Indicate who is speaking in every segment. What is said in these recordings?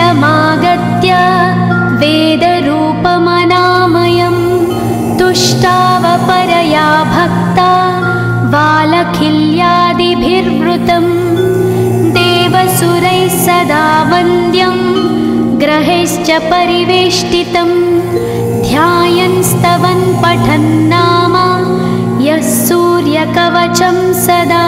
Speaker 1: समागत्य वेदरूपमनामयं तुष्टावपरया भक्ता वालखिल्यादिभिर्वृतं देवसुरैः सदा वन्द्यं ग्रहैश्च परिवेष्टितं ध्यायन् स्तवन् पठन् नाम यः सूर्यकवचं सदा।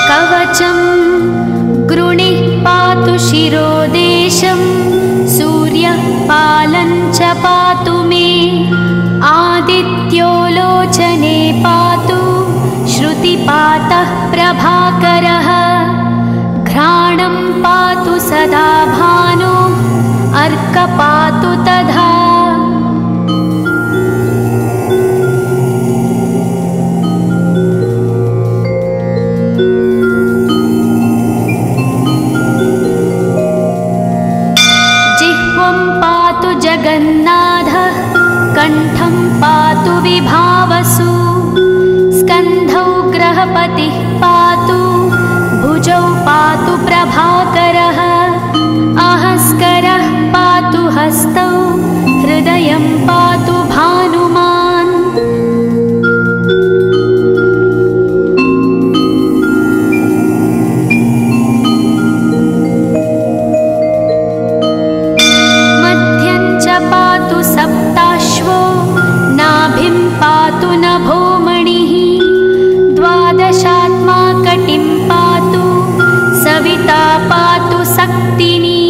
Speaker 1: कवचं गृणिः पातु शिरोदेशं सूर्यः पालं च पातु मे आदित्यो लोचने पातु श्रुतिपातः प्रभाकरः घ्राणं पातु सदा भानो अर्कपातु तथा। जिह्वं पातु जगन्नाथः कण्ठं पातु विभावसु स्कन्धौ ग्रहपतिः पातु भुजौ पातु प्रभाकरः अहस्करः पातु हस्तौ हृदयं पातु भानुमान्। मध्यं च पातु सप्ताश्वो नाभिं पातु नभोमणिः द्वादशात्मा कटिं पातु सविता पातु सक्तिनी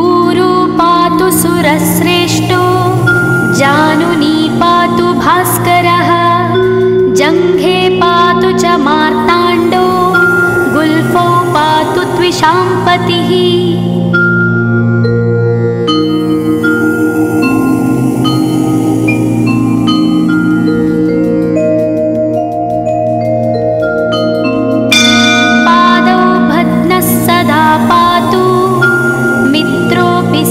Speaker 1: ऊरू पातु सुरश्रेष्ठो जानुनी पातु भास्करः जङ्घे पातु च मार्ताण्डो गुल्फौ पातु त्विषाम्पतिः।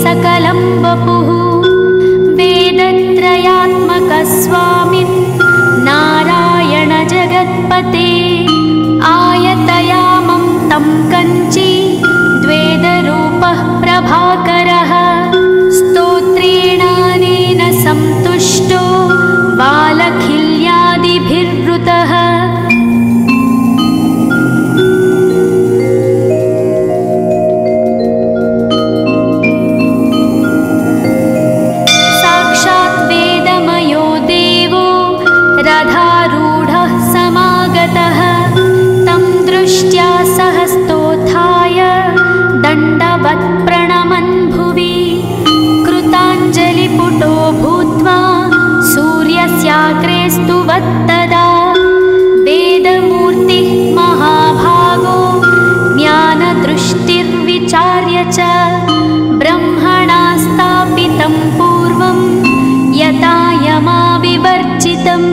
Speaker 1: सकलं वपुः वेदत्रयात्मकस्वामिन् नारायण जगत्पते आयतयामं तं कञ्ची द्वेदरूपः प्रभाकरः स्तोत्रेणानेन सन्तुष्टो वालखिल्यादिभिर्वृतः। रथारूढः समागतः तं दृष्ट्या सहस्तोत्थाय दण्डवत् प्रणमन् भुवि कृताञ्जलिपुटो भूत्वा सूर्यस्याग्रे स्तुवत्तदा वेदमूर्तिः महाभागो ज्ञानदृष्टिर्विचार्य च ब्रह्मणा स्थापितं पूर्वं यथा यमाविवर्जितम्।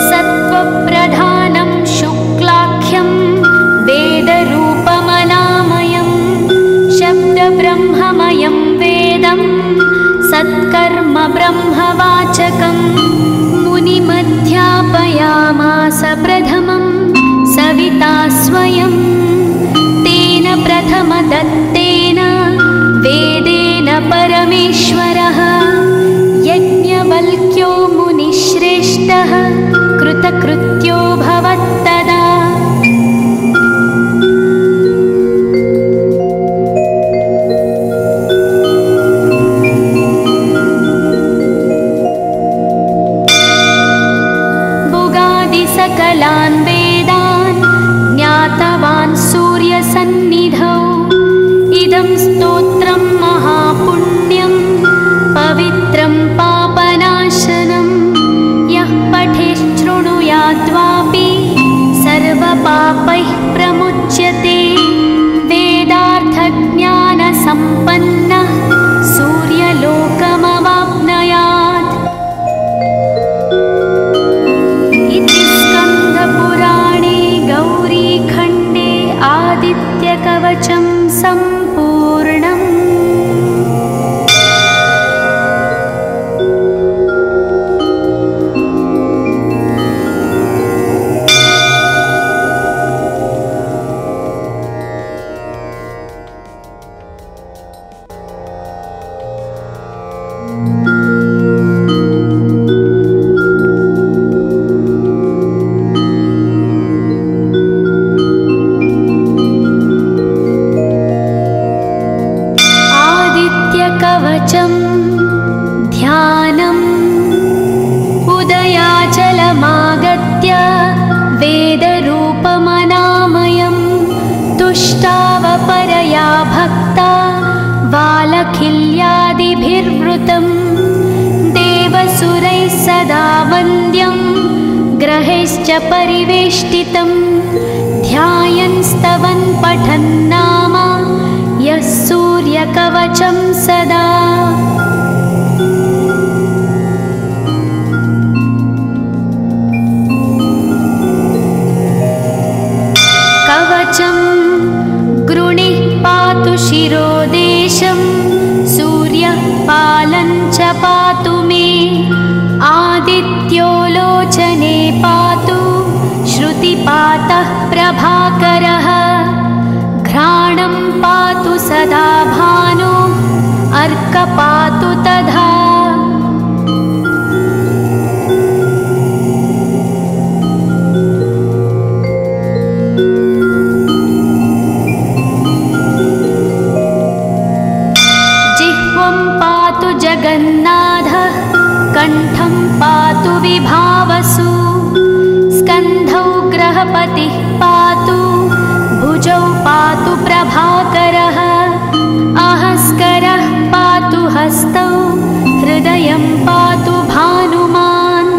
Speaker 1: सत्त्वप्रधानं शुक्लाख्यं वेदरूपमनामयं शब्दब्रह्ममयं वेदं सत्कर्म ब्रह्मवाचकम् मुनिमध्यापयामास प्रथमं सविता स्वयं तेन प्रथमदत्तेन वेदेन परमेश्वरः यज्ञवल्क्यो मुनिश्रेष्ठः कृतकृत्यो भवत्तदा। सकलान् वेदान् ज्ञातवान् सूर्यसन्निधौ इदं स्तोत्रं महापुण्यं पवित्रं पापनाशनं यः पठेच्छृणुयाद्वापि सर्वपापैः प्रमुच्यते वेदार्थज्ञानसम्पन्नः सूर्यलोकमवाप्नुयात्। इति स्कन्दपुराणे गौ कवचं सम्पूर्णम्। कवचं ध्यानम् उदयाचलमागत्य वेदरूपमनामयं तुष्टावपरया भक्ता वालखिल्यादिभिर्वृतं देवसुरैः सदा वन्द्यं ग्रहैश्च परिवेष्टितं ध्यायन् स्तवन् पठन् नाम यः सूर्यकवचं सदा। कवचं गृणिः पातु शिरोदेशं सूर्यः पालं च पातु मे आदित्यो लोचने पातु श्रुतिपातः प्रभाकरः घ्राणं पातु सदा भानो अर्क पातु तथा। जिह्वं पातु जगन्नाथः कण्ठं पातु विभावसु स्कन्धौ ग्रहपतिः पातु भुजौ पातु प्रभाकरः अहस्करः पातु हस्तौ हृदयं पातु भानुमान्।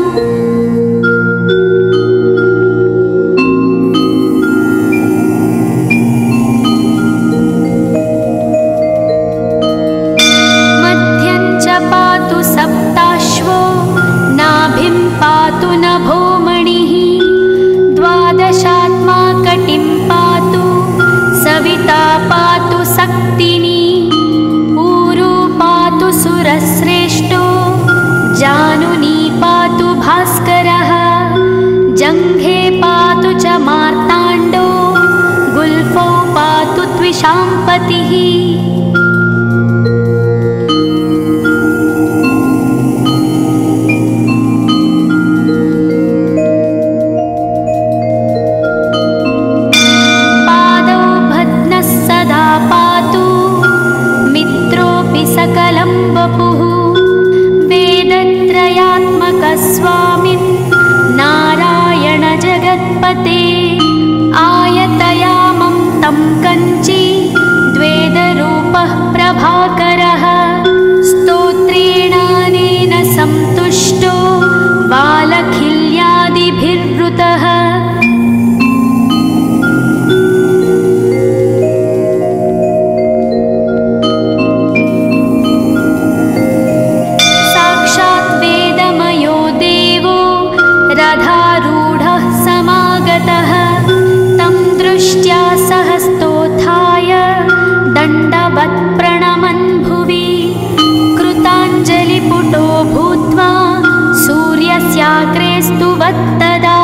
Speaker 1: मध्यं च पातु सप्ताश्वो नाभिं पातु नभोमणिः द्वादशात्मा कटिं पातु सविता पातु सक्तिनी ऊरू पातु सुरश्रेष्ठो जानुनी पातु भास्करः जङ्घे पातु च मार्ताण्डो गुल्फौ पातु त्विषाम्पतिः। सकलं वपुः वेदत्रयात्मकस्वामिन् नारायण जगत्पते आयतयामं तं कञ्ची द्वेदरूपः प्रभाकरः स्तोत्रेणानेन सन्तुष्टो वालखिल्यादिभिर्वृतः। रथारूढः समागतः तं दृष्ट्या सहस्तोत्थाय दण्डवत् प्रणमन् भुवि कृताञ्जलिपुटो भूत्वा सूर्यस्याग्रे स्तुवत्तदा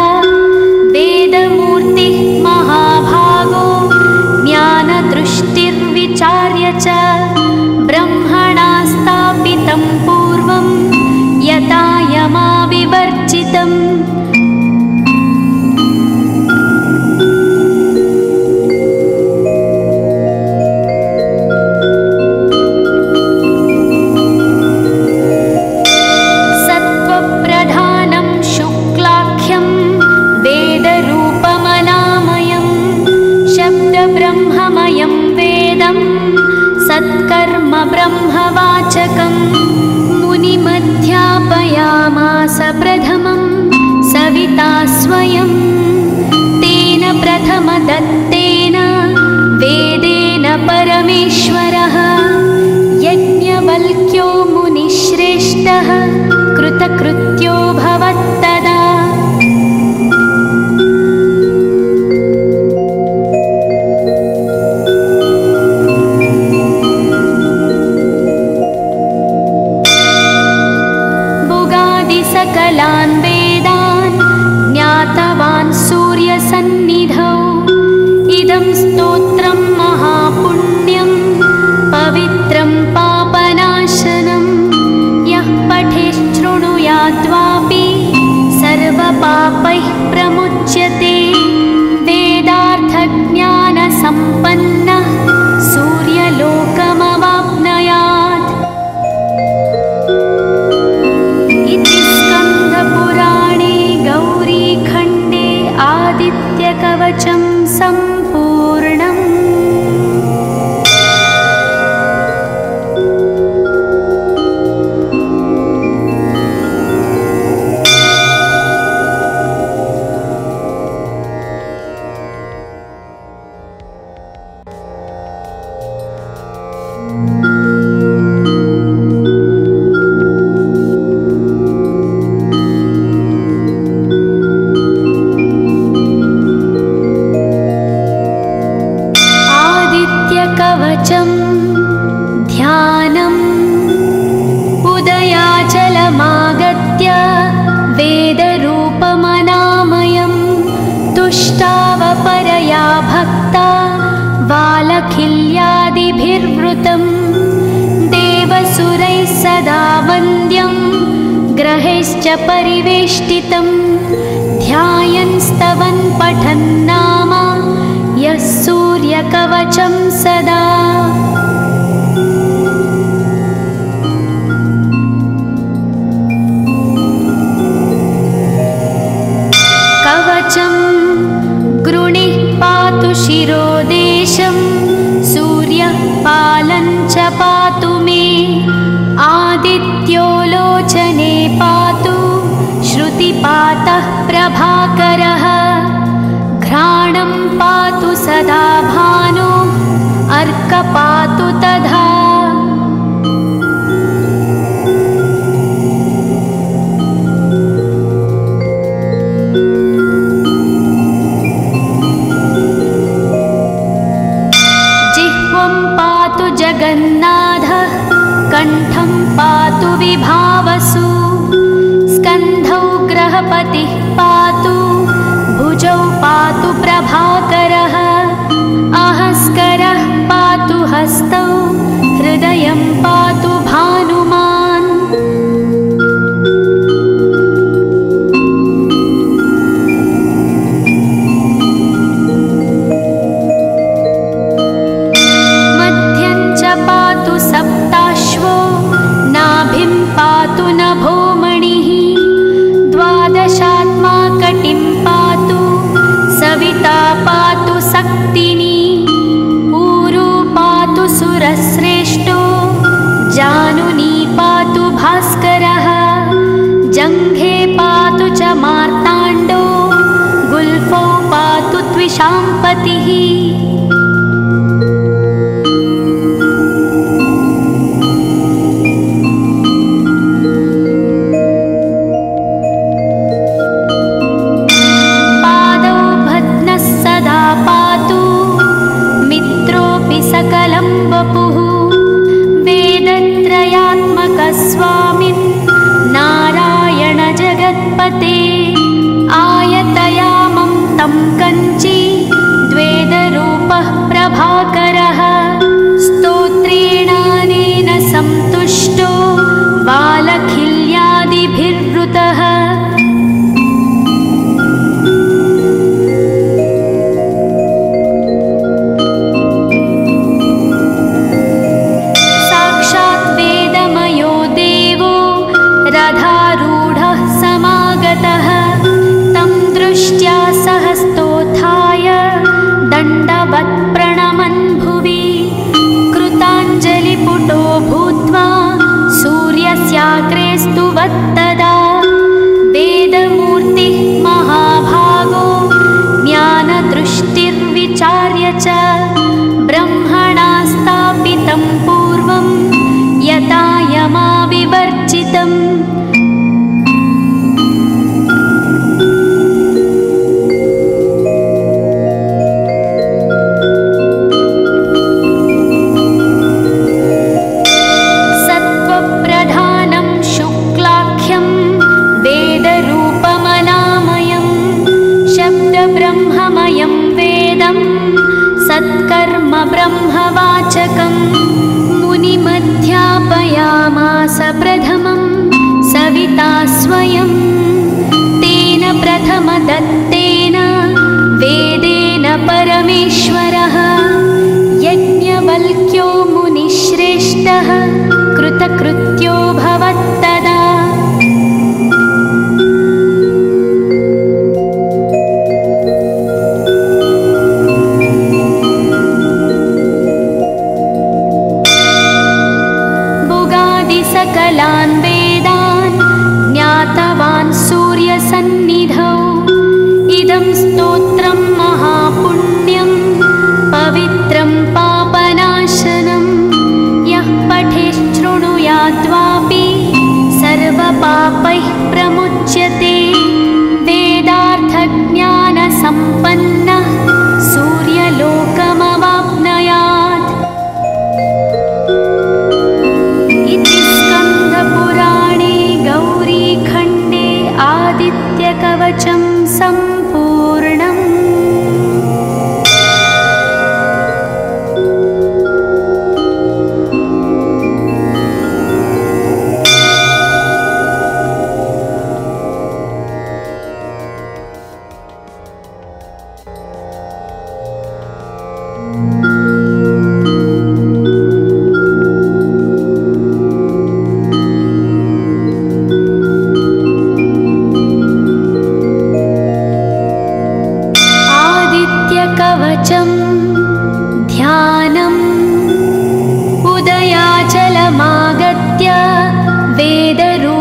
Speaker 1: वेदमूर्तिः महाभागो ज्ञानदृष्टिर्विचार्य च ब्रह्मणा स्थापितं पूर्वं यथा यमाविवर्जितम्। सत्त्वप्रधानं शुक्लाख्यं वेदरूपमनामयं शब्दब्रह्ममयं वेदं सत्कर्म ब्रह्मवाचकम् मुनिमध्यापयामास प्रथमं सविता स्वयं तेन प्रथमदत्तेन वेदेन परमेश्वरः यज्ञवल्क्यो मुनिश्रेष्ठः कृतकृत्यो भवत्तदा। आदित्यकवचं सम्पूर्णम्। कवचं ध्यानम् उदयाचलमागत्य वेदरूपमनामयं तुष्टावपरया भक्ता वालखिल्यादिभिर्वृतं देवसुरैः सदा वन्द्यं ग्रहैश्च परिवेष्टितं ध्यायन् स्तवन् पठन् नाम यः सूर्यकवचं सदा। कवचं गृणिः पातु शिरोदेशं सूर्यः पालं च पातु मे आदित्यो लोचने पातु श्रुतिपातः प्रभाकरः घ्राणं पातु सदा भानो अर्क पातु तथा। जिह्वं पातु जगन्नाथः कण्ठं पातु विभावसु स्कन्धौ ग्रहपतिः पातु भुजौ पातु प्रभाकरः अहस्करः पातु हस्तौ हृदयं पातु भानुमान्। मध्यं च पातु सप्ताश्वो नाभिं पातु नभोमणिः द्वादशात्मा कटिं पातु सविता पातु सक्तिनी ऊरू पातु सुरश्रेष्ठो जानुनी पातु भास्करः जङ्घे पातु च मार्ताण्डो गुल्फौ पातु त्विषाम्पतिः। सकलं वपुः वेदत्रयात्मकस्वामिन् नारायण जगत्पते आयतयामं तं कञ्ची द्वेदरूपः प्रभाकरः स्तोत्रेणानेन सन्तुष्टो वालखिल्यादिभिर्वृतः। रथारूढः समागतः तं दृष्ट्या सहस्तोत्थाय दण्डवत् प्रणमन् भुवि कृताञ्जलिपुटो भूत्वा सूर्यस्याग्रे स्तुवत्तदा वेदमूर्तिः महाभागो ज्ञानदृष्टिर्विचार्य च ब्रह्मणा स्थापितं पूर्वं यथा यमाविवर्जितम्। सत्त्वप्रधानं शुक्लाख्यं वेदरूपमनामयं शब्दब्रह्ममयं वेदं सत्कर्म ब्रह्मवाचकम् मुनिमध्यापयामास प्रथमं सविता स्वयं तेन प्रथमदत्तेन वेदेन परमेश्वरः यज्ञवल्क्यो मुनिश्रेष्ठः कृतकृत्यो भवत्तदा। कवचं ध्यानम् उदयाचलमागत्य वेदरूपमनामयं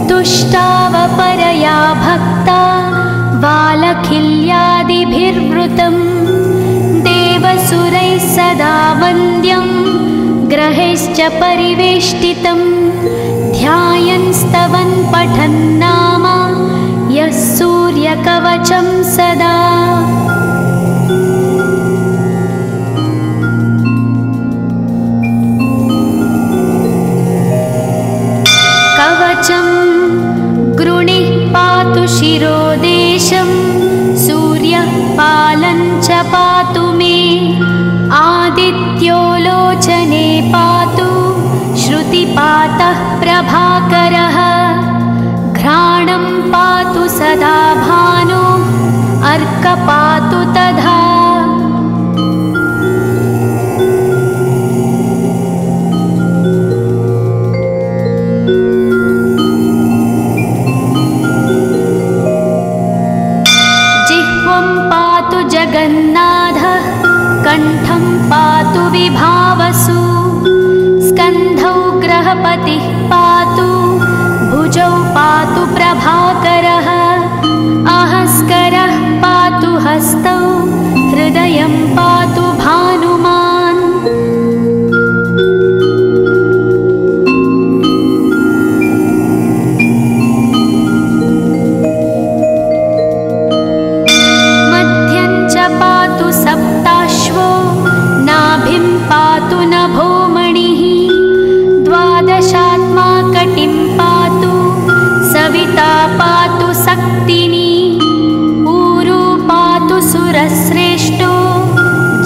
Speaker 1: तुष्टावपरया भक्ता वालखिल्यादिभिर्वृतं देवसुरैः सदा वन्द्यं ग्रहैश्च परिवेष्टितं ध्यायन् स्तवन् पठन् नाम यः सूर्यकवचं सदा। कवचं गृणिः पातु शिरोदेशं सूर्यः पालं च पातु मे आदित्यो लोचने पातु श्रुतिपातः प्रभाकरः घ्राणं पातु सदा भानो अर्कपातु तथा। जिह्वं पातु जगन्नाथः कण्ठं पातु विभावसु स्कन्धौ ग्रहपतिः पातु भुजौ पातु प्रभाकरः अहस्करः पातु हस्तौ हृदयं पातु भानुमान्। मध्यं च पातु सप्ताश्वो नाभिं पातु नभोमणिः द्वादशात्मा कटिं पातु सविता पातु सक्तिनी ऊरू पातु सुरश्रेष्ठो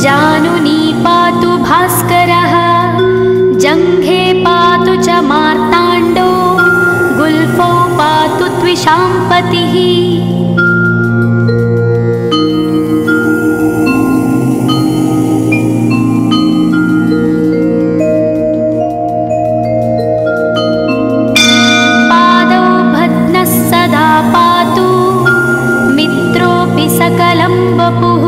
Speaker 1: जानुनी पातु भास्करः जङ्घे पातु च मार्ताण्डो गुल्फौ पातु त्विषाम्पतिः। सकलं वपुः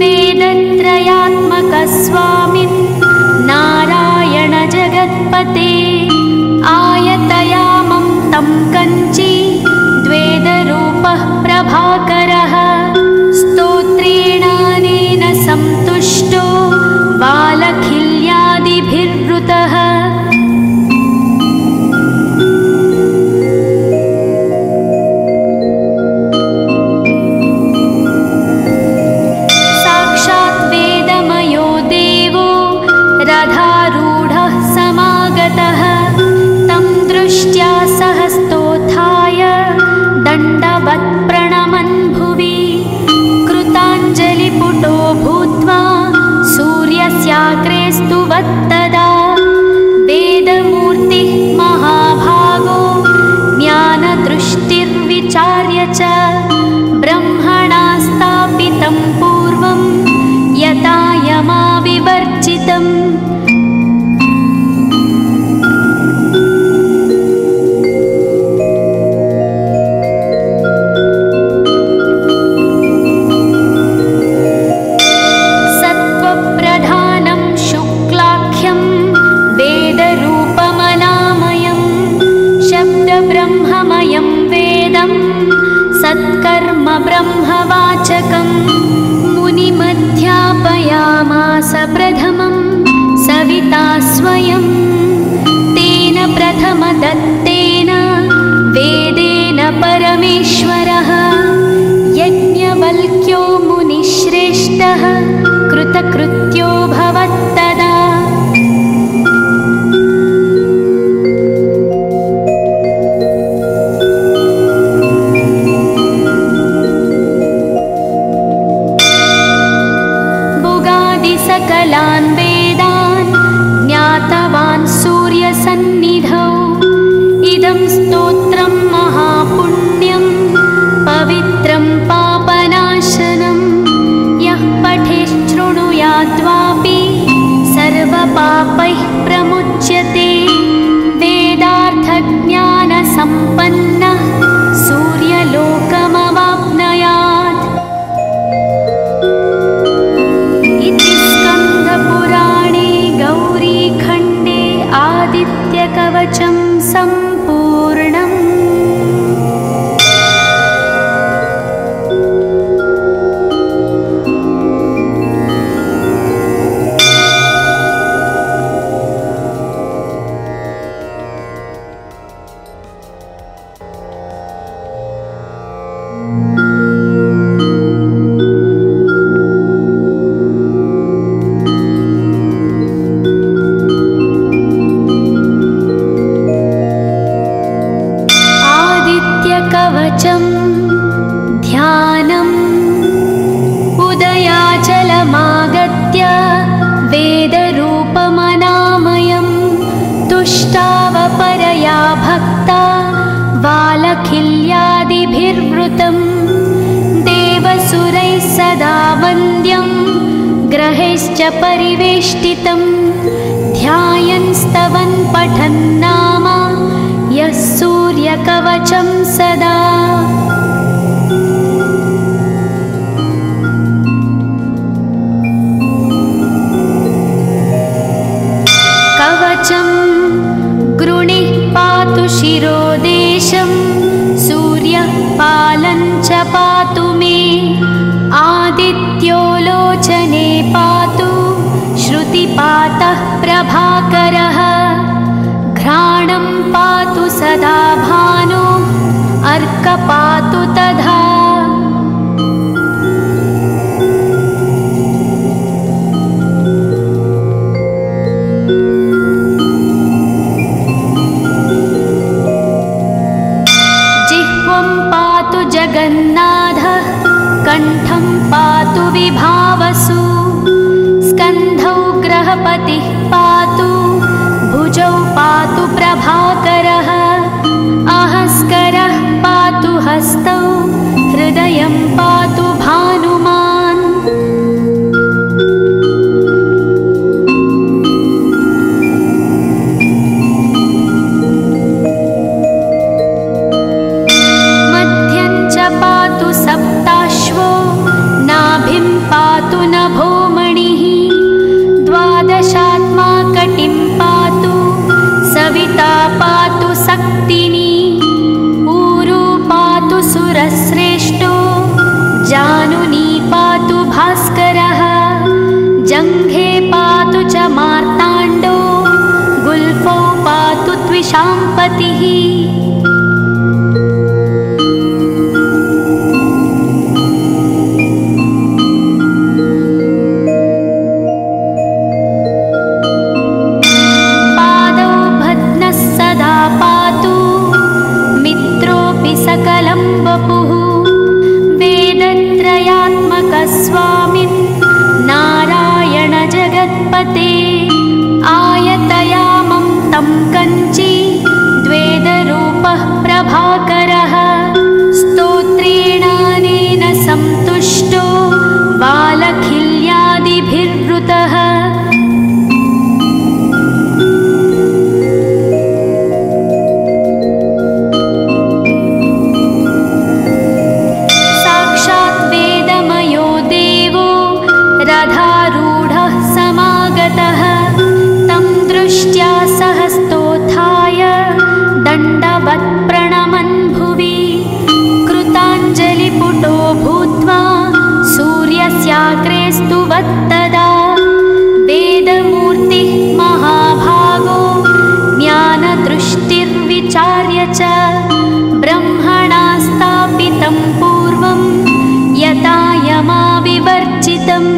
Speaker 1: वेदत्रयात्मकस्वामिन् नारायण जगत्पते आयतयामं तं कञ्ची द्वेदरूपः प्रभाकरः स्तोत्रेणानेन सन्तुष्टो वालखिल्यादिभिर्वृतः। रथारूढः समागतः तं दृष्ट्या सहस्तोत्थाय दण्डवत् प्रणमन् भुवि कृताञ्जलिपुटो भूत्वा सूर्यस्याग्रे स्तुवत्तदा वेदमूर्तिः महाभागो ज्ञानदृष्टिर्विचार्य च ब्रह्मणा स्थापितं पूर्वं यथा यमाविवर्जितम्। सत्त्वप्रधानं शुक्लाख्यं वेदरूपमनामयं शब्दब्रह्ममयं वेदं सत्कर्म ब्रह्मवाचकम् मुनिमध्यापयामास प्रथमं सविता स्वयं तेन प्रथमदत्तेन वेदेन परमेश्वरः यज्ञवल्क्यो मुनिश्रेष्ठः कृतकृत्यो भवत्तदा। सकलान् वेदान् ज्ञातवान् सूर्यसन्निधौ इदं स्तोत्रं महापुण्यं पवित्रं पापनाशनं यः पठेच्छृणुयाद्वापि सर्वपापैः प्रमुच्यते वेदार्थज्ञानसम्पन्नः सूर्यलोकमवाप्नुयात्। बालखिल्यादिभिर्वृतं देवसुरैः सदा वन्द्यं ग्रहैश्च परिवेष्टितं ध्यायन् स्तवन् पठन् नाम यः सूर्यकवचं सदा। कवचं गृणिः पातु शिरोदेशं सूर्यः पालं च पातु मे आदित्यो लोचने पातु श्रुतिपातः प्रभाकरः घ्राणं पातु सदा भानो अर्कपातु तथा। जगन्नाथः कण्ठं पातु विभावसु स्कन्धौ ग्रहपतिः पातु भुजौ पातु प्रभाकरः अहस्करः पातु हस्तौ हृदयं पातु भानुमान्। पातु सप्ताश्वो नाभिं पातु नभोमणिः द्वादशात्मा कटिं पातु सविता पातु सक्तिनी ऊरू पातु सुरश्रेष्ठो जानुनी पातु भास्करः जङ्घे पातु च मार्ताण्डो गुल्फौ पातु त्विषाम्पतिः। सकलं वपुः वेदत्रयात्मकस्वामिन् नारायण जगत्पते आयतयामं तं कञ्ची द्वेदरूपः प्रभाकरः स्तोत्रेणानेन सन्तुष्टो बालखिल्यादिभिर्वृतः। रथारूढः समागतः तं दृष्ट्या सहस्तोत्थाय दण्डवत् प्रणमन् भुवि कृताञ्जलिपुटो भूत्वा सूर्यस्याग्रे स्तुवत्तदा वेदमूर्तिः महाभागो ज्ञानदृष्टिर्विचार्य च ब्रह्मणा स्थापितं पूर्वं यथा यमाविवर्जितम्।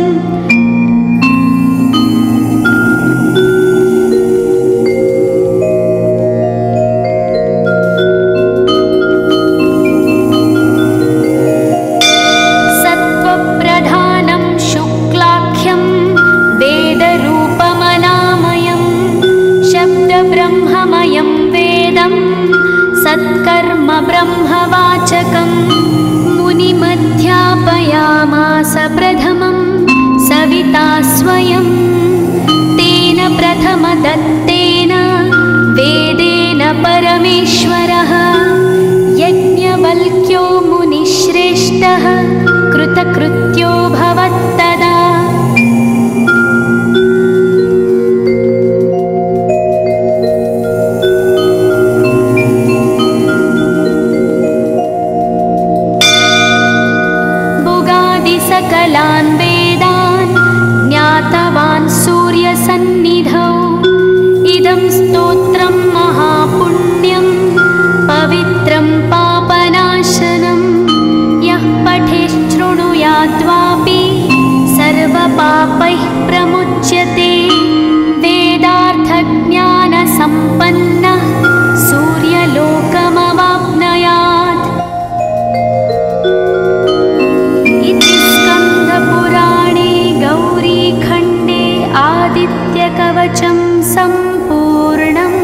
Speaker 1: सत्त्वप्रधानं शुक्लाख्यं वेदरूपमनामयं शब्दब्रह्ममयं वेदं सत्कर्म ब्रह्मवाचकम् मुनिमध्यापयामास प्रथमं सविता स्वयं तेन प्रथमदत्तेन वेदेन परमेश्वरः यज्ञवल्क्यो मुनिश्रेष्ठः कृतकृत्यो भवत्तदा। सकलान् वेदान् ज्ञातवान् सूर्यसन्निधौ इदं स्तोत्रं महापुण्यं पवित्रं पापनाशनं यः पठेत् शृणुयाद्वापि सर्वपापैः प्रमुच्यते वेदार्थज्ञानसम्पन्नः सूर्यलोकमवाप्नुयात्। स्कन्दपुराणे गौरीखण्डे आदित्यकवचं सम्पूर्णम्।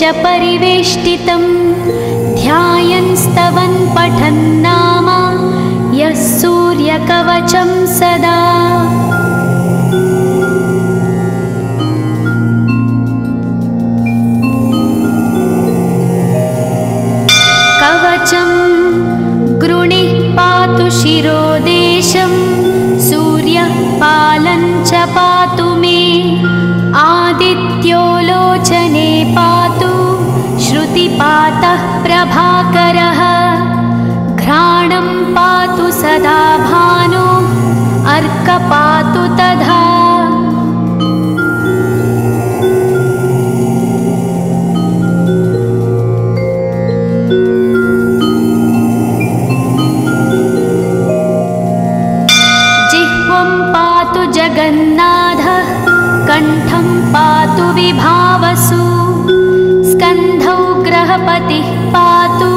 Speaker 1: सूर्यैश्च परिवेष्टितं ध्यायन् स्तवन् पठन् नाम यः सूर्यकवचं सदा। कवचं गृणिः पातु शिरोदेशं सूर्यः पालं च पातु मे आदित्यो लोचने पातु श्रुतिपातः प्रभाकरः घ्राणं पातु सदा भानो अर्कः पातु तथा। जगन्नाथः कण्ठं पातु विभावसु स्कन्धौ ग्रहपतिः पातु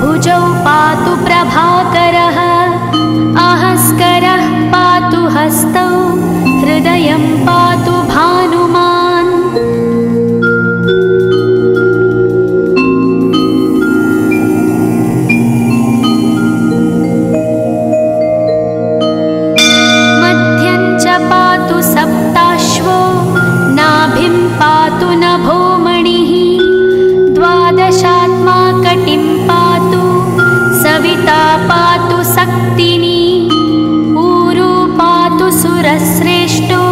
Speaker 1: भुजौ पातु प्रभाकरः अहस्करः पातु हस्तौ हृदयं पातु भानुमान्। सप्ताश्वो नाभिं पातु नभोमणिः द्वादशात्मा कटिं पातु सविता पातु सक्तिनी ऊरू पातु सुरश्रेष्ठो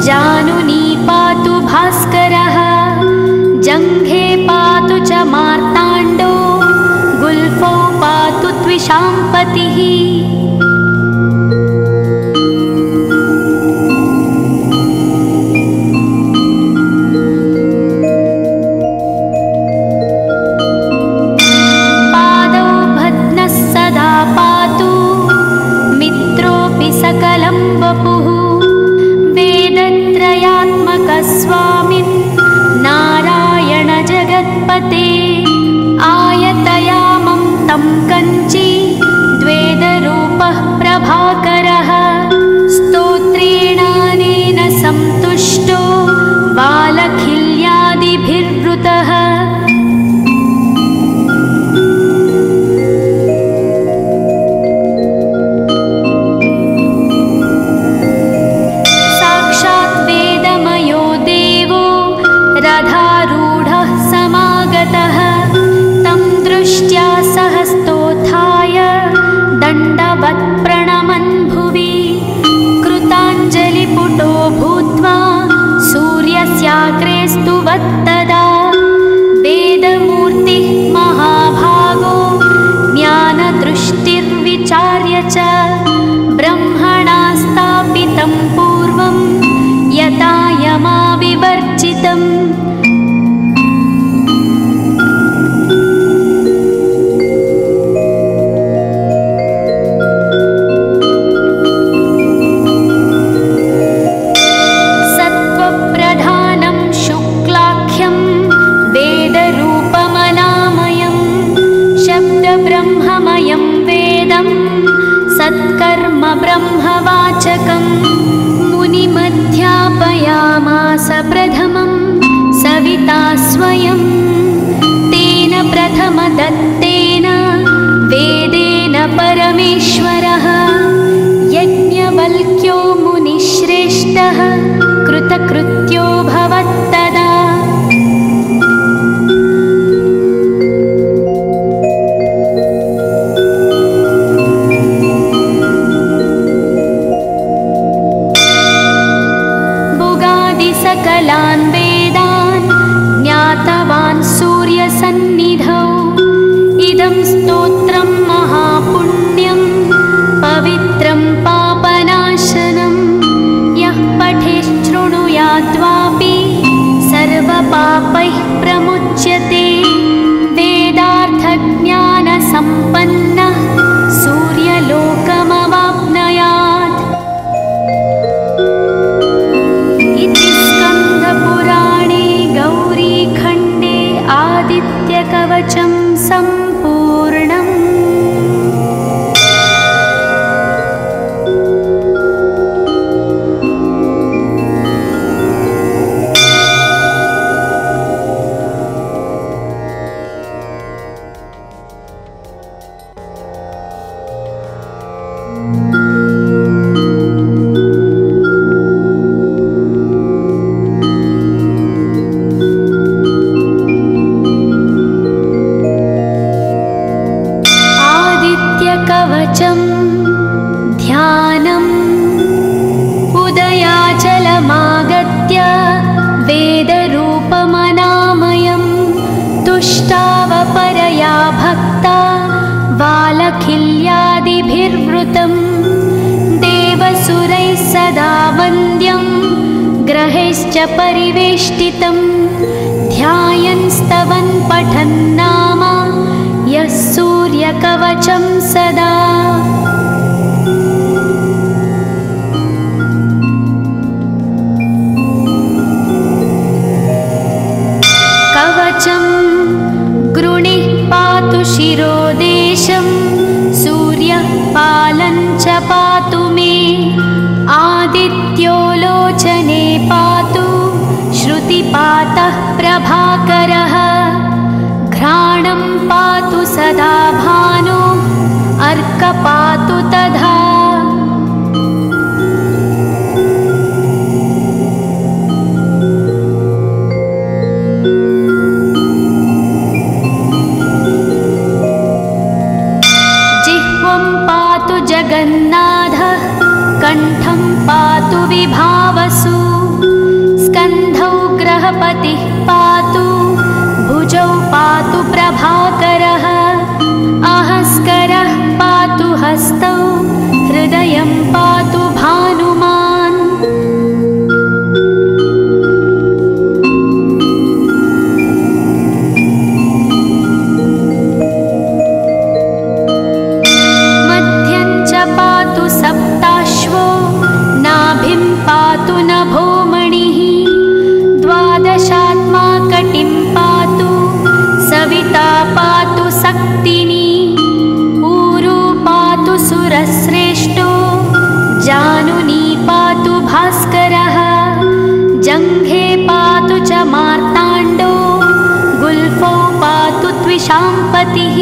Speaker 1: जानुनी पातु भास्करः जङ्घे पातु च मार्ताण्डो गुल्फौ पातु त्विषाम्पतिः। सकलं वपुः वेदत्रयात्मकस्वामिन् नारायण जगत्पते आयतयामं तं कञ्ची द्वेदरूपः प्रभाकरः स्तोत्रेणानेन सन्तुष्टो बालखिल्यादिभिर्वृतः। रथारूढः समागतः तं दृष्ट्या सहस्तोत्थाय दण्डवत् प्रणमन् भुवि कृताञ्जलिपुटो भूत्वा सूर्यस्याग्रे स्तुवत्तदा वेदमूर्तिः महाभागो ज्ञानदृष्टिर्विचार्य च ब्रह्मणा स्थापितं पूर्वं यथा यमाविवर्जितम्। सत्त्वप्रधानं शुक्लाख्यं वेदरूपमनामयं शब्दब्रह्ममयं वेदं सत्कर्म ब्रह्मवाचकम् मुनिमध्यापयामास प्रथमं सविता स्वयं तेन प्रथमदत्तेन वेदेन परमेश्वरः यज्ञवल्क्यो मुनिश्रेष्ठः कृतकृत्यो भवत्तदा। सकलान् वेदान् ज्ञातवान् सूर्यसन्निधौ इदं स्तोत्रं महापुण्यं पवित्रं पापनाशनं यः पठेत् शृणुयाद्वापि सर्वपापैः प्रमुच्यते वेदार्थज्ञानसम्पन्नः सूर्यलोकमवाप्नुयात्। स्कन्दपुराणे गौरीखण्डे आदित्यकवचं सम्पूर्णम्। ॐ सूर्यैश्च परिवेष्टितं ध्यायन् स्तवन् पठन् नाम यः सूर्यकवचं सदा। कवचं गृणिः पातु शिरोदेशं सूर्यः पालं च पातु मे आदित्यो लोचने पातु श्रुतिपातः प्रभाकरः घ्राणं पातु सदा भानो अर्कपातु तथा। जगन्नाथः कण्ठं पातु विभावसु स्कन्धौ ग्रहपतिः पातु भुजौ पातु प्रभाकरः अहस्करः पातु हस्तौ हृदयं पातु भानुमान्। सप्ताश्वो नाभिं पातु नभोमणिः द्वादशात्मा कटिं पातु सविता पातु सक्तिनी ऊरू पातु सुरश्रेष्ठो जानुनी पातु भास्करः जङ्घे पातु च मार्ताण्डो गुल्फौ पातु त्विषाम्पतिः।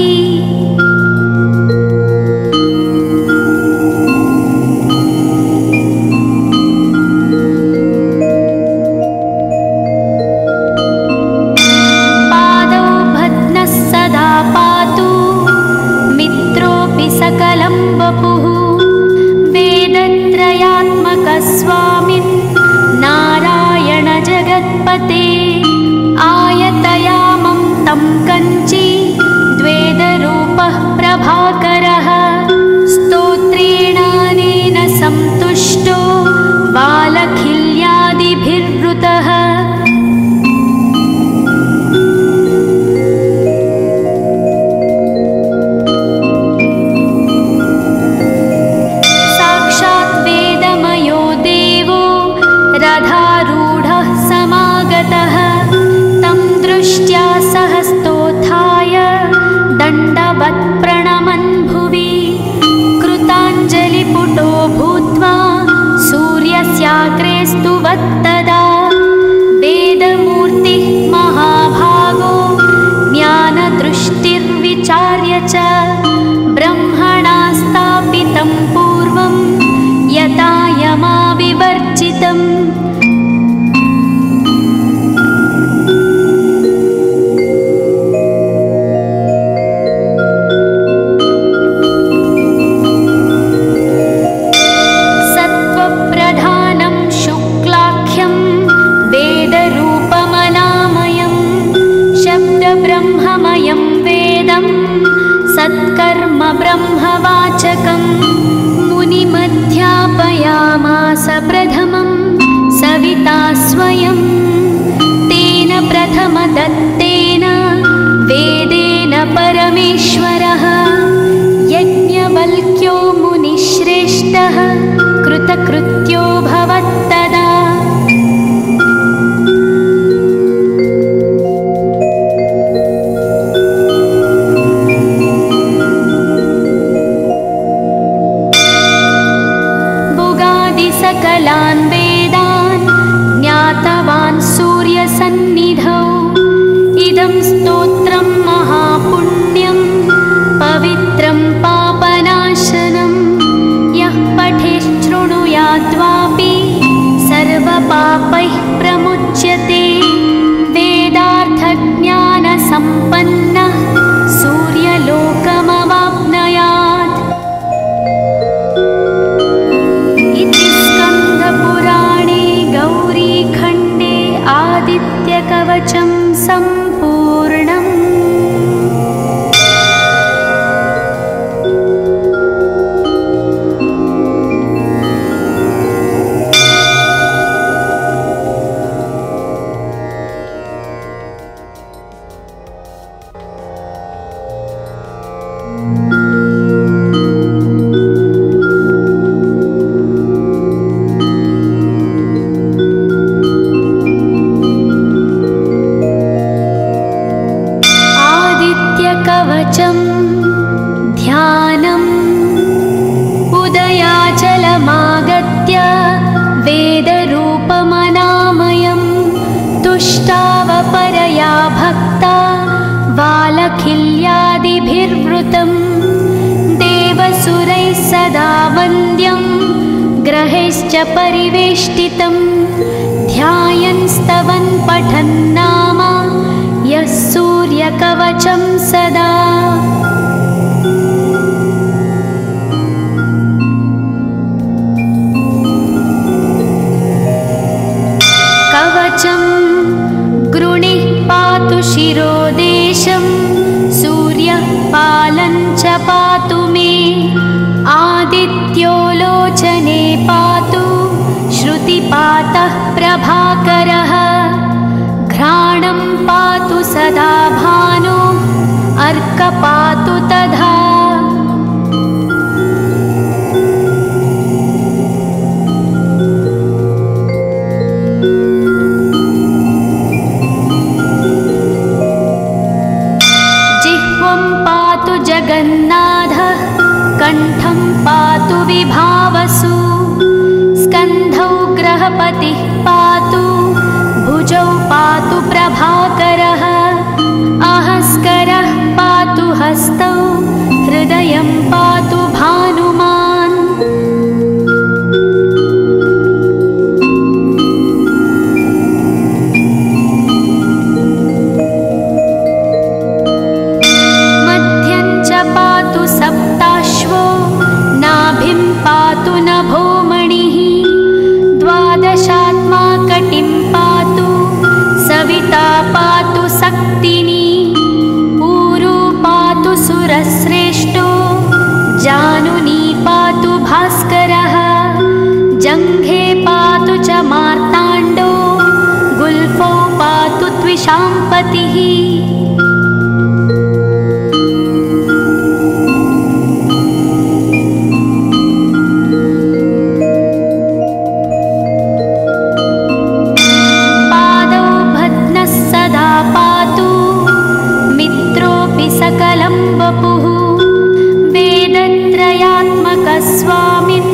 Speaker 1: सकलं वपुः वेदत्रयात्मकस्वामिन् नारायण जगत्पते आयतयामं तं कञ्ची द्वेदरूपः प्रभाकरः स्तोत्रेणानेन सन्तुष्टो बालखिल्यादिभिर्वृतः। रथारूढः समागतः तं दृष्ट्या सहस्तोत्थाय दण्डवत् प्रणमन् भुवि कृताञ्जलिपुटो भूत्वा सूर्यस्याग्रे स्तुवत्तदा वेदमूर्तिः महाभागो ज्ञानदृष्टिर्विचार्य च ब्रह्मणा स्थापितं पूर्वं यथा यमाविवर्जितम्। सत्त्वप्रधानं शुक्लाख्यं वेदरूपमनामयं शब्दब्रह्ममयं वेदं सत्कर्म ब्रह्मवाचकम् मुनिमध्यापयामास प्रथमं सविता स्वयं तेन प्रथमदत्तेन वेदेन परमेश्वरः यज्ञवल्क्यो मुनिश्रेष्ठः कृतकृत्यो भवत्तदा। सकलान् वेदान् ज्ञातवान् सूर्यसन्निधौ इदं स्तोत्रं महापुण्यं पवित्रं पापनाशनं यः पठेत् शृणुयाद्वापि सर्वपापैः प्रमुच्यते वेदार्थज्ञानसम्पन्नः सूर्यलोकमवाप्नुयात्। स्कन्दपुराणे गौरीखण्डे आदित्यकवचं सम्पूर्णम्। ॐ कवचं ध्यानम् उदयाचलमागत्य वेदरूपमनामयं तुष्टावपरया भक्ता वालखिल्यादिभिर्वृतं देवसुरैः सदा वन्द्यं ग्रहैश्च परिवेष्टितं ध्यायन् स्तवन् पठन् नाम यः सूर्यकवचं सदा। कवचं गृणिः पातु शिरोदेशं सूर्यः पालं च पातु मे आदित्यो लोचने पातु श्रुतिपातः प्रभाकरः घ्राणं पातु सदा भानो अर्कपातु तथा। जिह्वं पातु जगन्नाथः कण्ठं पातु विभावसु स्कन्धौ ग्रहपतिः पातु भुजौ पातु प्रभाकरः अहस्करः पातु हस्तौ हृदयं पातु भानुमान्। मध्यं च पातु सप्ताश्वो नाभिं पातु नभोमणिः द्वादशात्मा कटिं पातु सविता पातु सक्तिनी ऊरू पातु सुरश्रेष्ठो जानुनी पातु भास्करः जङ्घे पातु च मार्ताण्डो गुल्फौ पातु त्विषाम्पतिः। सकलं वपुः वेदत्रयात्मकस्वामिन्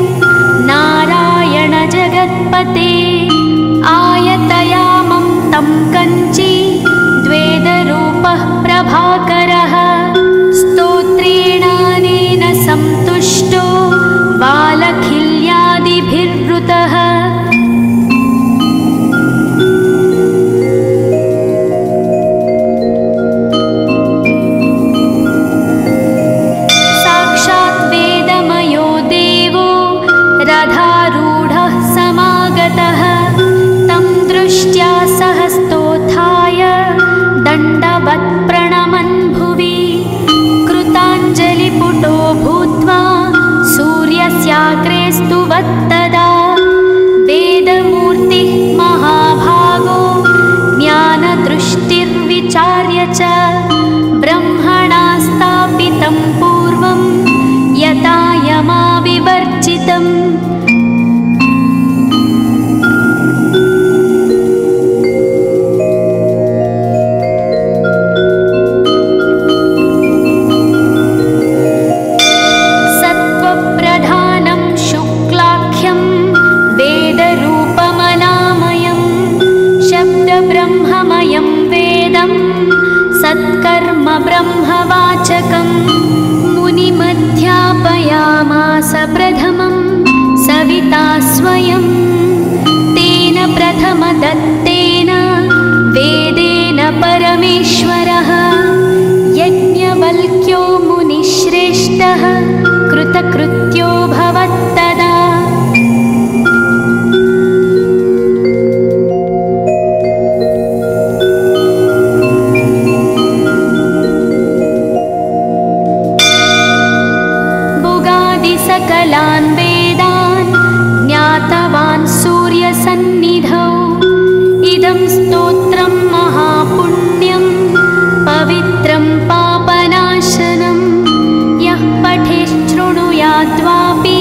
Speaker 1: नारायण जगत्पते आयतयामं तं कञ्ची द्वेदरूपः प्रभाकरः स्तोत्रेणानेन सन्तुष्टो वालखिल्यादिभिर्वृतः। रथारूढः समागतः तं दृष्ट्या सहस्तोत्थाय दण्डवत् प्रणमन् भुवि कृताञ्जलिपुटो भूत्वा सूर्यस्याग्रे स्तुवत्तदा वेदमूर्तिः महाभागो ज्ञानदृष्टिर्विचार्य च ब्रह्मणा स्थापितं पूर्वं यथा यमाविवर्जितम्। सत्त्वप्रधानं शुक्लाख्यं वेदरूपमनामयं शब्दब्रह्ममयं वेदं सत्कर्म ब्रह्मवाचकम् मुनिमध्यापयामास प्रथमं सविता स्वयं तेन प्रथमदत्तेन वेदेन परमेश्वरः यज्ञवल्क्यो मुनिश्रेष्ठः कृतकृत्यो भवत्तदा। सकलान् वेदान् ज्ञातवान् सूर्यसन्निधौ इदं स्तोत्रं महापुण्यं पवित्रं पापनाशनं यः पठेच्छृणुयाद्वापि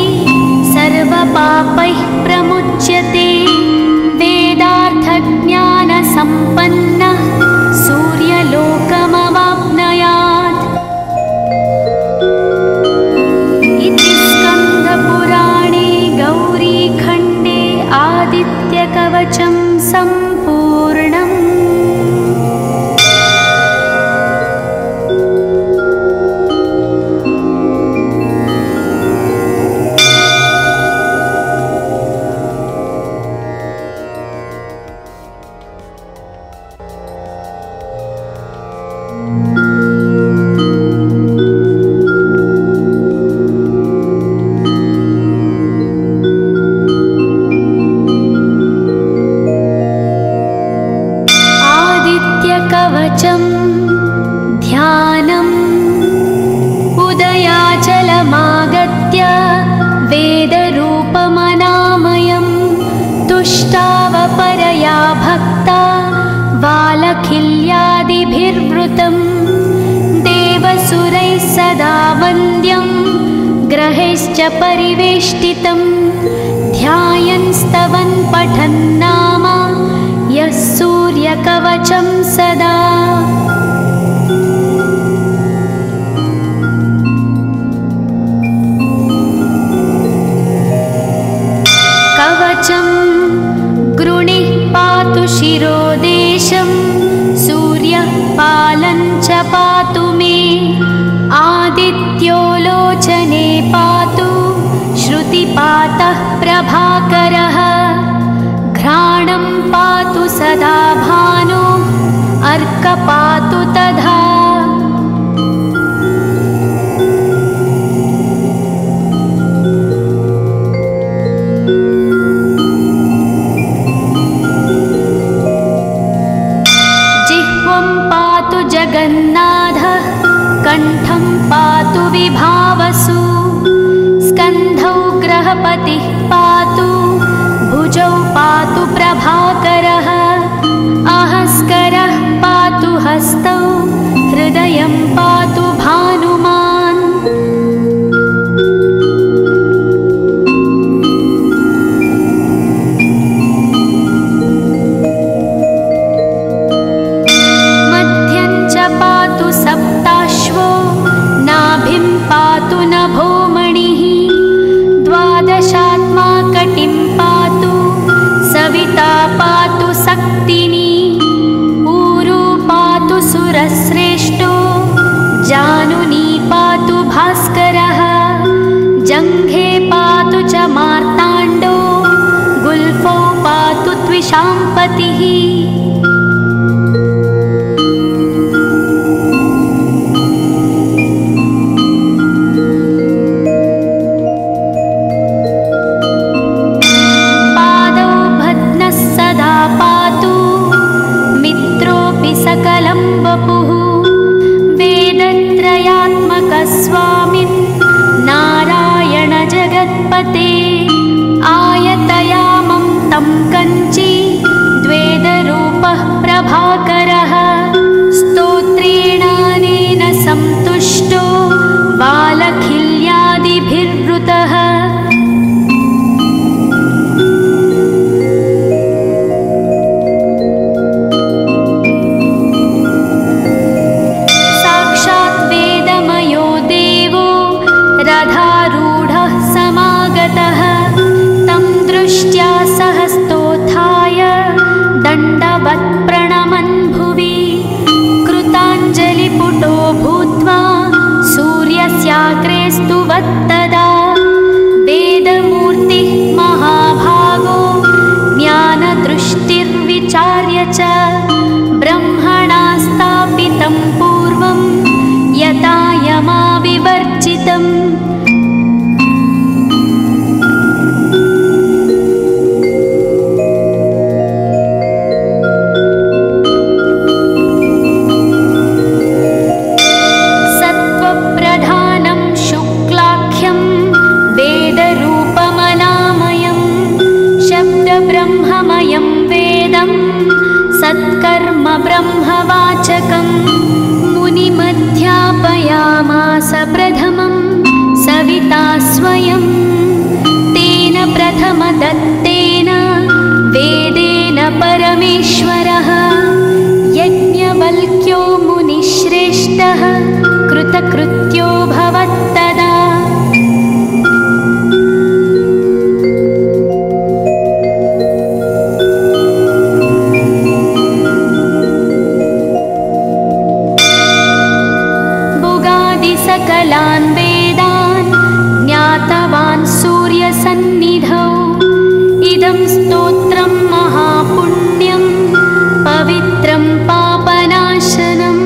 Speaker 1: कवचं ध्यानम् उदयाचलमागत्य वेदरूपमनामयं तुष्टावपरया भक्ता वालखिल्यादिभिर्वृतं देवसुरैः सदा वन्द्यं ग्रहैश्च परिवेष्टितं ध्यायन् स्तवन् पठन् नाम यः सूर्यकवचं सदा। कवचं गृणिः पातु शिरोदेशं सूर्यः पालं च पातु मे आदित्यो लोचने पातु श्रुतिपातः प्रभाकरः घ्राणं पातु सदा भानो अर्कपातु तथा। जिह्वं पातु जगन्नाथः कण्ठं पातु विभावसु स्कन्धौ ग्रहपतिः पातु भुजौ पातु प्रभाकरः अहस्करः पातु हस्तौ हृदयं पातु भानुमान्। मध्यं च पातु सप्ताश्वो नाभिं पातु नभोमणिः द्वादशात्मा कटिं पातु सविता पातु सक्तिनी ऊरू पातु सुरश्रेष्ठो जानुनी पातु भास्करः जङ्घे पातु च मार्ताण्डो गुल्फौ पातु त्विषाम्पतिः। सकलं वपुः वेदत्रयात्मकस्वामिन् नारायण जगत्पते आयतयामं तं कञ्ची द्वेदरूपः प्रभाकरः स्तोत्रेणानेन सन्तुष्टो वालखिल्यादिभिर्वृतः। रथारूढः समागतः तं दृष्ट्या सहस्तोत्थाय दण्डवत् प्रणमन् भुवि कृताञ्जलिपुटो भूत्वा सूर्यस्याग्रे स्तुवत्तदा वेदमूर्तिः महाभागो ज्ञानदृष्टिर्विचार्य च ब्रह्मणा स्थापितं पूर्वं यथा यमाविवर्जितम्। सत्त्वप्रधानं शुक्लाख्यं वेदरूपमनामयं शब्दब्रह्ममयं वेदं सत्कर्म ब्रह्मवाचकम् मुनिमध्यापयामास प्रथमं सविता स्वयं तेन प्रथमदत्तेन वेदेन परमेश्वरः यज्ञवल्क्यो मुनिश्रेष्ठः कृतकृत्यो भवत्तदा। सकलान् वेदान् ज्ञातवान् सूर्यसन्निधौ इदं स्तोत्रं महापुण्यं पवित्रं पापनाशनं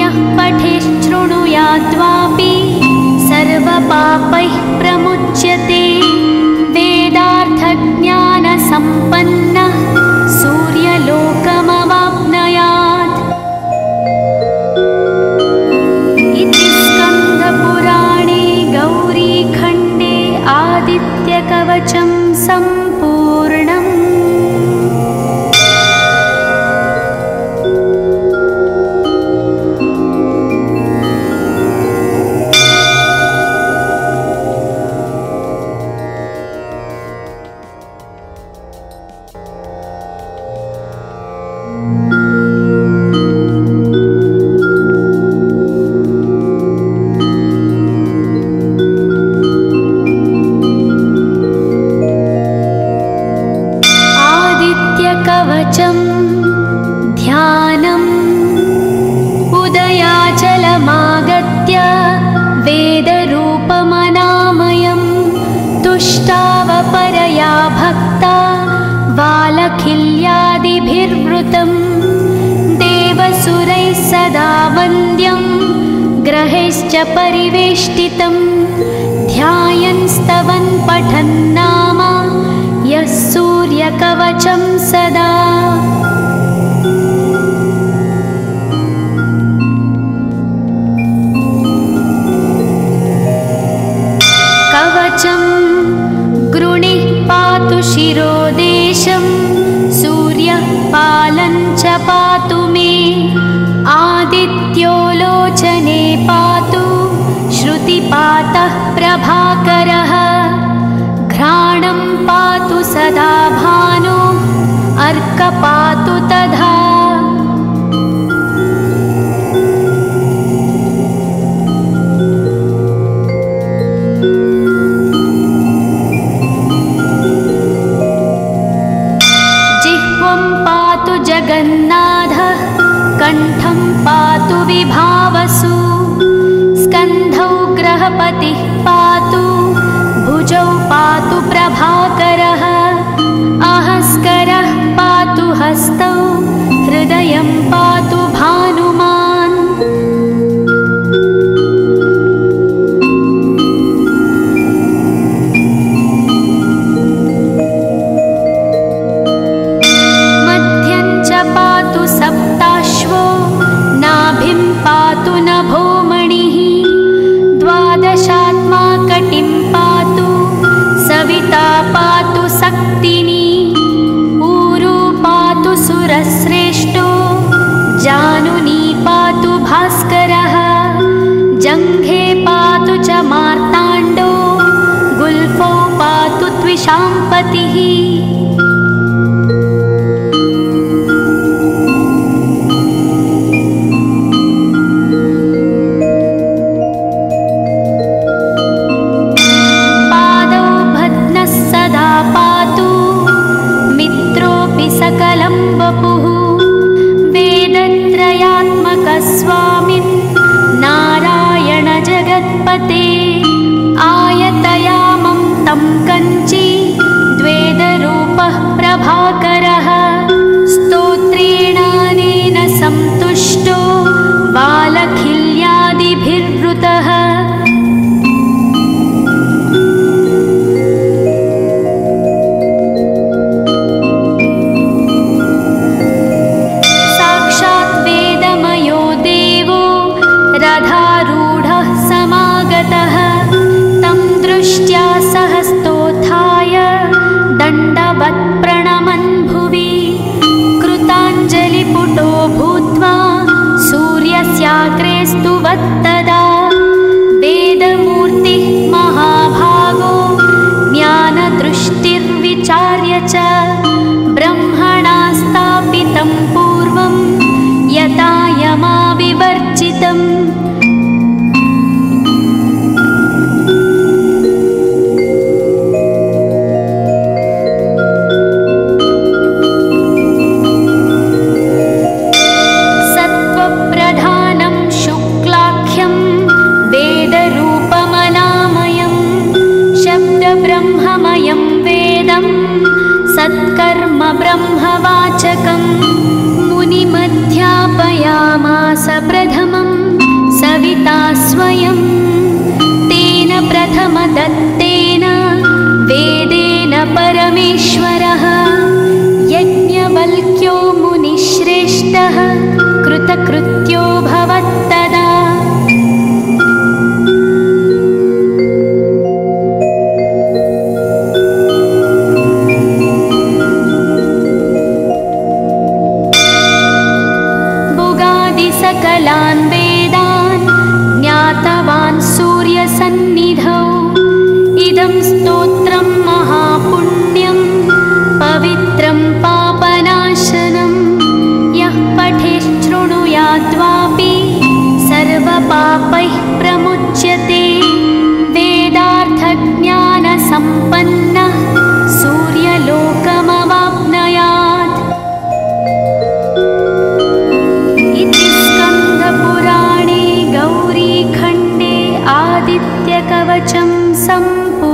Speaker 1: यः पठेत् शृणुयात् कवचं सम्पूर्णम्। कवचं ध्यानम् उदयाचलमागत्य वेदरूपमनामयं तुष्टावपरया भक्ता वालखिल्यादिभिर्वृतं देवसुरैः सदा वन्द्यं ग्रहैश्च परिवेष्टितं ध्यायन् स्तवन् पठन् नाम यः सूर्यकवचं सदा। कवचं गृणिः पातु शिरोदेशं सूर्यः पालं च पातु मे आदित्यो लोचने पातु श्रुतिपातः प्रभाकरः घ्राणं पातु सदा भानो अर्क पातु तथा। जिह्वं पातु जगन्नाथः कण्ठं पातु विभावसु स्कन्धौ ग्रहपतिः पातु भुजौ पातु प्रभाकरः अहस्करः पातु हस्तौ हृदयं पातु भानुमान्। मध्यं च पातु सप्ताश्वो नाभिं पातु नभोमणिः द्वादशात्मा कटिं पातु सविता पातु सक्तिनी ऊरू पातु सुरश्रेष्ठो जानुनी पातु भास्करः जङ्घे पातु च मार्ताण्डो गुल्फौ पातु त्विषाम्पतिः। सकलं वपुः वेदत्रयात्मकस्वामिन् नारायण जगत्पते आयतयामं तं कञ्ची द्वेदरूपः प्रभाकरः स्तोत्रेणानेन सन्तुष्टो वालखिल्यादिभिर्वृतः। रथारूढः समागतः तं दृष्ट्या सहस्तोत्थाय दण्डवत् प्रणमन् भुवि कृताञ्जलिपुटो भूत्वा सूर्यस्याग्रे स्तुवत्तदा वेदमूर्तिः महाभागो ज्ञानदृष्टिर्विचार्य च ब्रह्मणा स्थापितं पूर्वं यथा यमाविवर्जितम्। सत्त्वप्रधानं शुक्लाख्यं वेदरूपमनामयं शब्दब्रह्ममयं वेदं सत्कर्म ब्रह्मवाचकम् मुनिमध्यापयामास प्रथमं सविता स्वयं तेन प्रथमदत्तेन वेदेन परमेश्वरः यज्ञवल्क्यो मुनिश्रेष्ठः कृतकृत्यो भवत्तदा। सकलान् वेदान् ज्ञातवान् सूर्यसन्निधौ। इदं स्तोत्रं महापुण्यं पवित्रं पापनाशनं यः पठेच्छृणुयाद्वापि सर्वपापैः प्रमुच्यते। वेदार्थज्ञानसम्पन्नः सूर्यलोकमवाप्नुयात्। इति स्कन्दपुराणे गौरीखण्डे आदित्यकवचं सम्पूर्णम्।